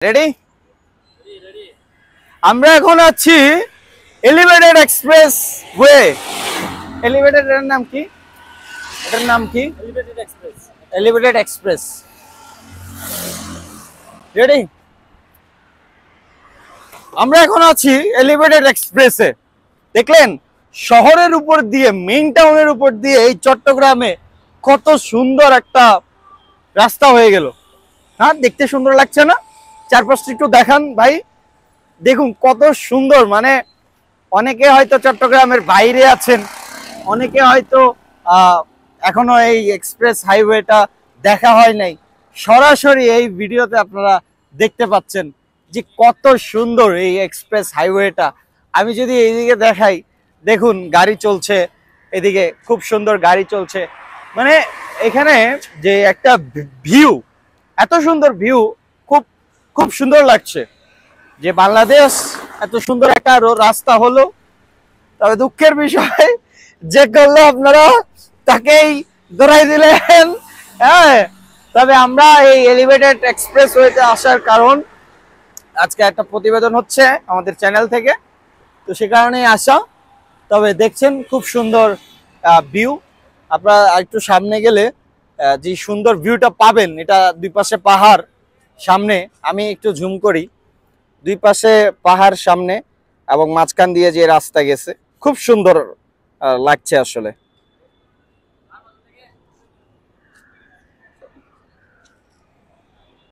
Ready? আমরা এখন আছি এলিভেটেড এক্সপ্রেস ওয়ে। এলিভেটেড নাম কি? এটার নাম কি? Elevated express. রেডি? আমরা এখন আছি এলিভেটেড এক্সপ্রেসে। দেখলেন শহরের উপর দিয়ে, মেইন টাউনের উপর দিয়ে এই চট্টগ্রামে কত সুন্দর একটা রাস্তা হয়ে গেল। হ্যাঁ, দেখতে সুন্দর লাগছে না? চারপাশটা একটু দেখান ভাই। দেখুন কত সুন্দর, মানে অনেকে হয়তো চট্টগ্রামের বাইরে আছেন, অনেকে হয়তো এখনো এই এক্সপ্রেস হাইওয়েটা দেখা হয় নাই। সরাসরি এই ভিডিওতে আপনারা দেখতে পাচ্ছেন যে কত সুন্দর এই এক্সপ্রেস হাইওয়েটা। আমি যদি এইদিকে দেখাই, দেখুন গাড়ি চলছে, এদিকে খুব সুন্দর গাড়ি চলছে। মানে এখানে যে একটা ভিউ, এত সুন্দর ভিউ, খুব খুব সুন্দর লাগছে যে বাংলাদেশ এত সুন্দর একটা রাস্তা হলো। তবে দুঃখের বিষয়, যে করলো আপনারা তাকেই ধরাই দিলেন। হ্যাঁ, তবে আমরা এই এলিভেটেড এক্সপ্রেস ওয়েতে আসার কারণ, আজকে একটা প্রতিবেদন হচ্ছে আমাদের চ্যানেল থেকে, তো সে কারণেই আসা। তবে দেখছেন খুব সুন্দর ভিউ। আপনারা একটু সামনে গেলে যে সুন্দর ভিউটা পাবেন, এটা দুই পাশে পাহাড়, সামনে আমি একটু জুম করি, দুই পাশে পাহাড় সামনে এবং মাঝখান দিয়ে যে রাস্তা গেছে, খুব সুন্দর লাগছে আসলে।